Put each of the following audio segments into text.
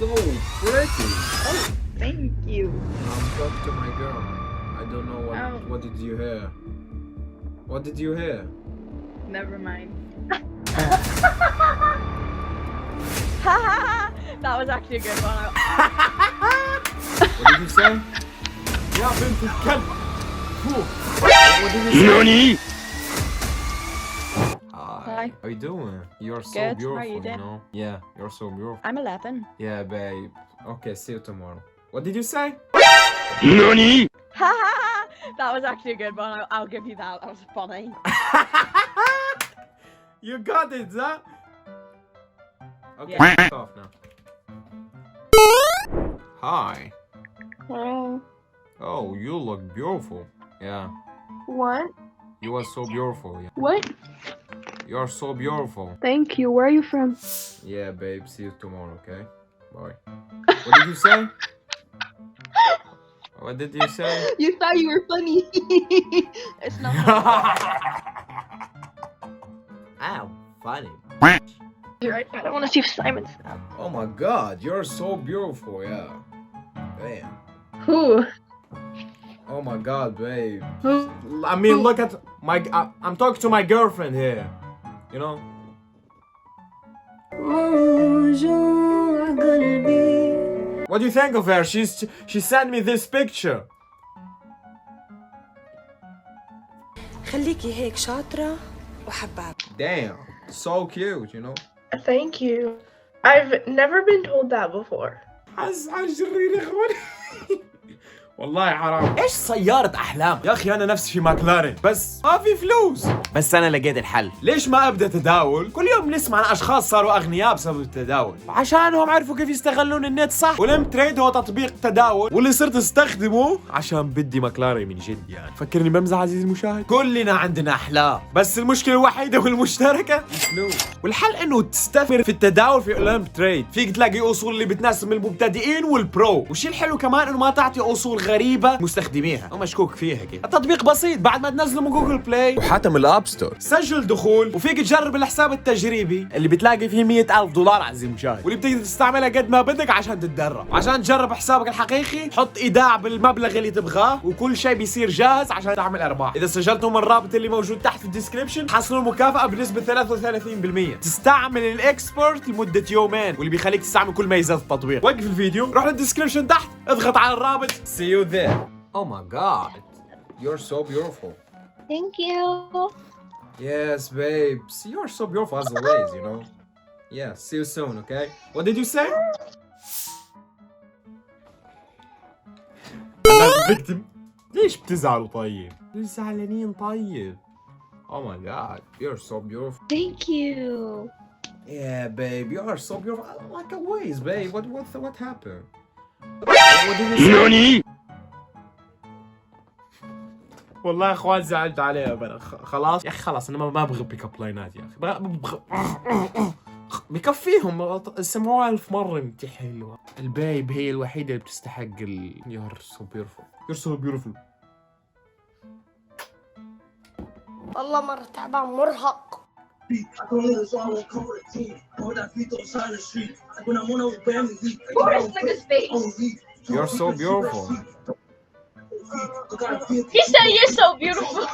so pretty. Oh, thank you. I'm talking to my girl. I don't know what. Oh. What did you hear? What did you hear? Never mind. That was actually a good one. What did you say? يا بنت الكلب. What did you say? NANI? Hi. How you doing? You're so Good. beautiful, How are you doing? know? Yeah, you're so beautiful. I'm 11. Yeah, babe. Okay, see you tomorrow. What did you say? NANI? That was actually a good one. I'll give you that. That was funny. You got it, huh? Okay, Yeah. f off now. Hi. Hey, Oh, you look beautiful. Yeah, what? you are so beautiful. Yeah. What? You are so beautiful. Thank you. Where are you from? Yeah, babe. See you tomorrow, okay? Bye. What did you say? What did you say? You thought you were funny. It's not Ow, funny. You're right. I don't want to see Simon's. Oh my god, you're so beautiful, yeah. Damn. Who? Oh my god, babe. Who? I mean, look at my. I'm talking to my girlfriend here. You know? What do you think of her? She sent me this picture. خليكي هيك شاطرة وحباب. Damn, so cute, you know? Thank you. I've never been told that before. حس على الجرير يا اخوان. والله حرام. ايش سيارة احلام؟ يا اخي انا نفسي في ماكلارين بس ما في فلوس. بس انا لقيت الحل. ليش ما ابدا تداول؟ كل يوم نسمع عن اشخاص صاروا اغنياء بسبب التداول، عشانهم عرفوا كيف يستغلون النت صح. ولم تريد هو تطبيق تداول واللي صرت استخدمه عشان بدي ماكلارين من جد يعني. فكرني بمزح عزيزي المشاهد. كلنا عندنا احلام، بس المشكلة الوحيدة والمشتركة الفلوس. والحل انه تستثمر في التداول في اولمب تريد. فيك تلاقي اصول اللي بتناسب المبتدئين والبرو، والشيء الحلو كمان انه ما تعطي اصول غريبة مستخدميها او مشكوك فيها كده. التطبيق بسيط، بعد ما تنزله من جوجل بلاي وحتى من الاب ستور سجل دخول، وفيك تجرب الحساب التجريبي اللي بتلاقي فيه $100,000 عزيزي المشاهد، واللي بتقدر تستعملها قد ما بدك عشان تتدرب. عشان تجرب حسابك الحقيقي حط ايداع بالمبلغ اللي تبغاه وكل شيء بيصير جاهز عشان تعمل ارباح. اذا سجلتوا من الرابط اللي موجود تحت في الديسكربشن حصلوا المكافأة بنسبة 33%. تستعمل الاكسبورت لمدة يومين واللي بيخليك تستعمل كل ميزات التطبيق. وقف الفيديو، روح للديسكربشن تحت، اضغط على الرابط. See you there. Oh my god. You're so beautiful. Thank you. Yes, babes. You're so beautiful as always, you know. Yeah, see you soon, okay? What did you say? أنا victim. ليش بتزعلوا طيب؟ ليش زعلانين طيب؟ Oh my god, you're so beautiful. Thank you. Yeah, babe, you are so beautiful. I don't like always, babe. What happened? What did you say? NANI? والله يا اخوان زعلت عليها انا. خلاص يا اخي، خلاص انا ما ابغى بيك اب لاينات يا اخي. بكفيهم سمعوها 1000 مرة. انت حلوة. البيب هي الوحيدة اللي بتستحق You're so beautiful. You're so beautiful. والله مرة تعبان مرهق. You're so beautiful. He said you're so beautiful.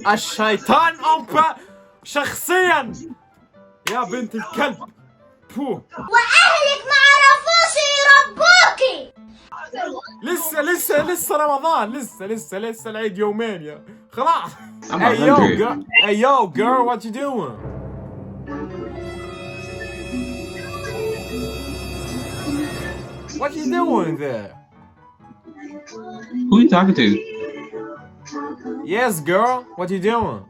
الشيطان أمبا شخصيا يا بنت الكلب. فو. وأهلك ما عرفوش يربوكي. لسه رمضان. لسه العيد يومين يا خلاص. I'm Hey not yo, hungry. girl. Hey yo, girl, what you doing? What you doing there? Who are you talking to? Yes, girl. What you doing?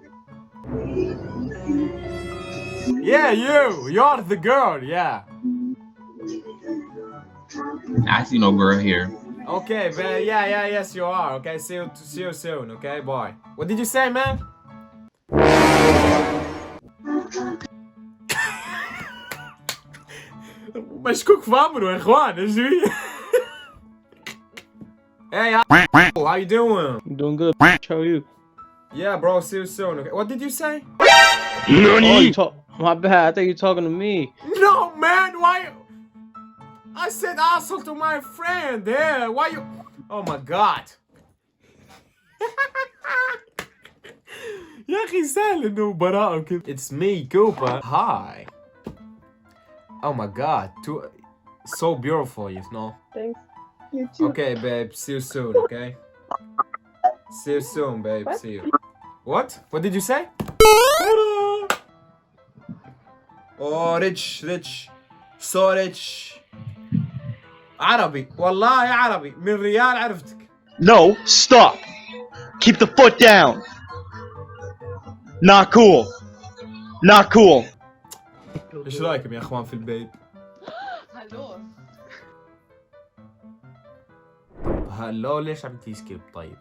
Yeah, you. You're the girl. Yeah. I see no girl here. Okay, but yes, you are. Okay, see you soon. Okay, bye. What did you say, man? مشكوك في امره يا اخوان. ايش فيه؟ Hey, how you doing? Doing good. How are you? Yeah, bro. See you soon. Okay. What did you say? My bad. I thought you were talking to me. No, man, why? I said asshole to my friend. Yeah, why you? Oh my god. يا أخي سهل إنه براءة وكذا. It's me, Cooper. Hi. Oh my god, so beautiful, you know. Thanks. You too. Okay, babe, see you soon, okay? See you soon, babe, What? see you. What? What did you say? Oh, rich. So rich. عربي، والله عربي، من ريال عرفتك. No, stop. Keep the foot down. Not cool. Not cool. ايش رايكم يا اخوان في البيت؟ هلو. هلو ليش عم تسكيب طيب؟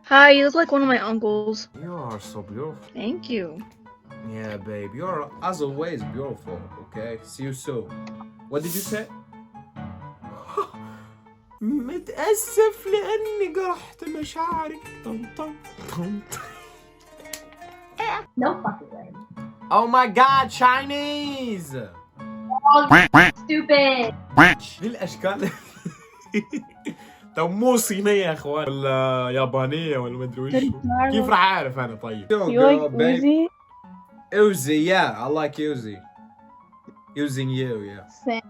Hi, you look like one of my uncles. You are so beautiful. Thank you. Yeah, babe, you're as always beautiful. Okay, see you soon. What did you say? متأسف لأني جرحت مشاعرك. طن طن طن. No fucking way. Oh my God, Chinese! Stupid. دي الأشكال. طب مو صينية يا اخوان ولا يابانية ولا مدري وش. كيف راح أعرف أنا طيب؟ You like Uzi? Uzi, yeah, I like Uzi. Using you, yeah. Same.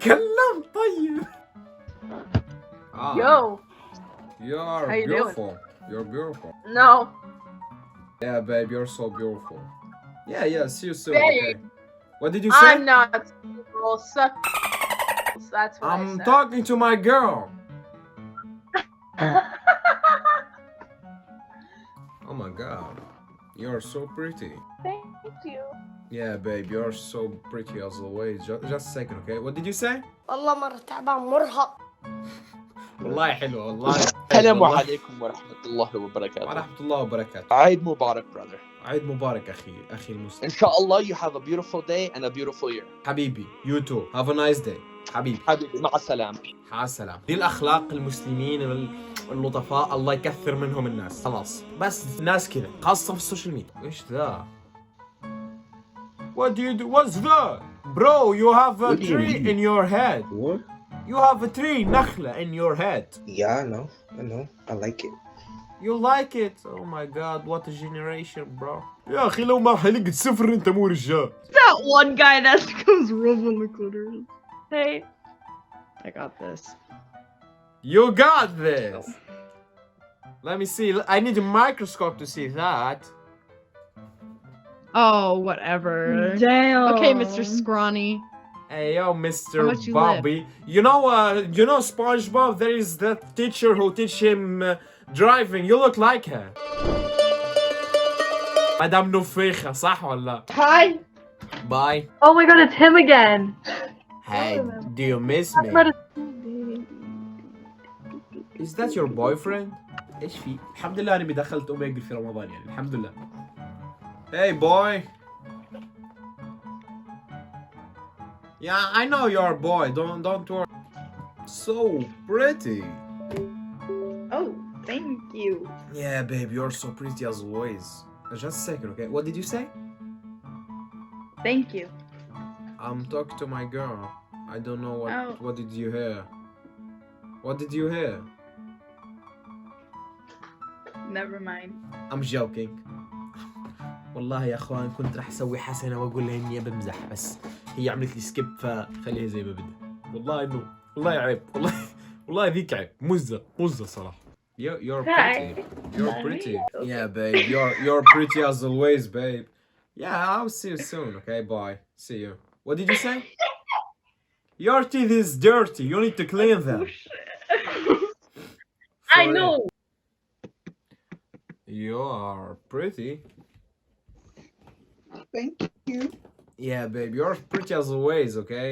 كلام طيب. Yo. You're How you beautiful. You're beautiful. No. Yeah, babe, you're so beautiful. Yeah, see you soon. Babe. Okay. What did you say? I'm not. Well, suck. That's what I I'm said. talking to my girl. Oh my god. You're so pretty. Thank you. Yeah, babe, you're so pretty as always. Just a second, okay? What did you say? والله مرة تعبان مرهق. والله حلو والله. السلام والله. عليكم ورحمة الله وبركاته. ورحمة الله وبركاته. عيد مبارك brother. عيد مبارك أخي إن المسلم. شاء الله you have a beautiful day and a beautiful year. حبيبي, you too. Have a nice day. حبيبي. حبيبي مع السلامة. مع السلامة. دي الأخلاق المسلمين اللطفاء الله يكثر منهم الناس. خلاص. بس ناس كذا خاصة في السوشيال ميديا. إيش ذا؟ What do you do? What's that? Bro, you have a tree in your head. What? You have a tree, نخلة in your head. Yeah, I know. I like it. You like it? Oh my god, what a generation, bro. يا أخي لو ما حلقت صفر أنت مو رجال. That one guy that comes rubbing the clitoris. Hey. I got this. You got this. Let me see. I need a microscope to see that. Oh, whatever. Damn. Okay, Mr. Scrawny. Hey yo, Mr. How much you Bobby. You know SpongeBob? There is that teacher who teach him driving. You look like her. مدام نفيخة صح ولا؟ Hi. Bye. Oh my god, it's him again. Hey, do you miss me? Is that your boyfriend? ايش في؟ الحمد لله اني دخلت اوميجل في رمضان يعني الحمد لله. Hey boy. Yeah, I know you're a boy. Don't worry. So pretty. Oh, thank you. Yeah, babe, you're so pretty as always. Just a second, okay? What did you say? Thank you. I'm talking to my girl. I don't know what. Oh. What did you hear? What did you hear? Never mind. I'm joking. والله يا اخوان كنت راح اسوي حسنه واقول لها اني بمزح بس هي عملت لي سكيب فخليها زي ما بدها. والله عيب والله ذيك عيب مزه صراحه. You're pretty. You're pretty. Yeah, babe. You're pretty as always, babe. Yeah, I'll see you soon. Okay, bye. See you. What did you say? Your teeth is dirty. You need to clean them. I know. You are pretty. Thank you. Yeah, babe, you're pretty as always, okay?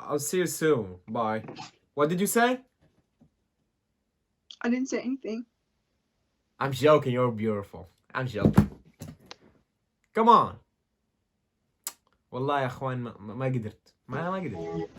I'll see you soon. Bye. What did you say? I didn't say anything. I'm joking, you're beautiful. I'm joking. Come on. والله يا اخوان ما قدرت. ما قدرت.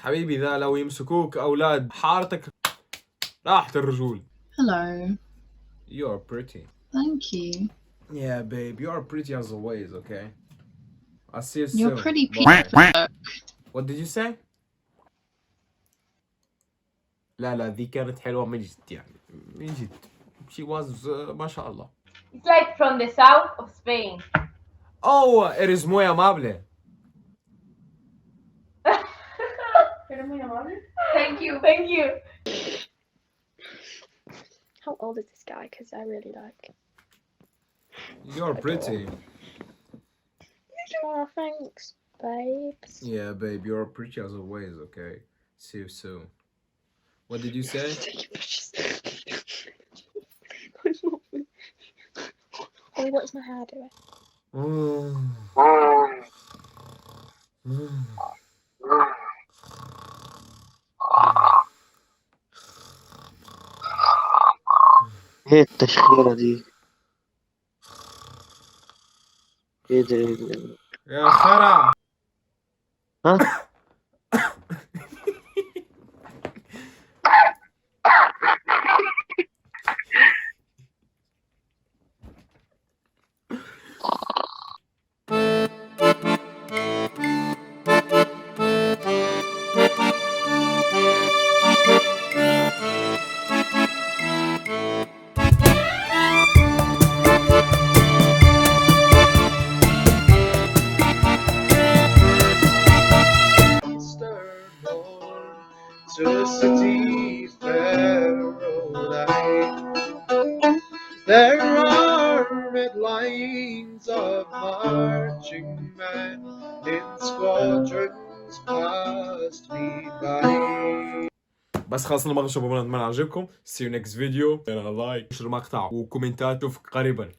حبيبي ذا لو يمسكوك أولاد حارتك راحت الرجول. Hello. You're pretty. Thank you. Yeah, babe, you're pretty as always, okay? I'll see you soon. You're pretty Bye. people. What did you say? لا ذي كانت حلوة من جد يعني من جد. She was ما شاء الله. It's like from the south of Spain. Oh, eres muy amable. Thank you. Thank you. How old is this guy? Because I really like. You're pretty. Oh, thanks, babes. Yeah, babe, you're pretty as always, okay? See you soon. What did you say? Oh, what's my hair doing? ايه التشخيرة دي؟ ايه ده ايه ده؟ يا خرا. ها؟ To a city Caroline. There are red lines of marching men in squadrons passed me by. بس خلصنا المقطع شباب، اتمنى عجبكم. See you next video. لايك، نشر المقطع وكومنتات. اشوفك قريبا.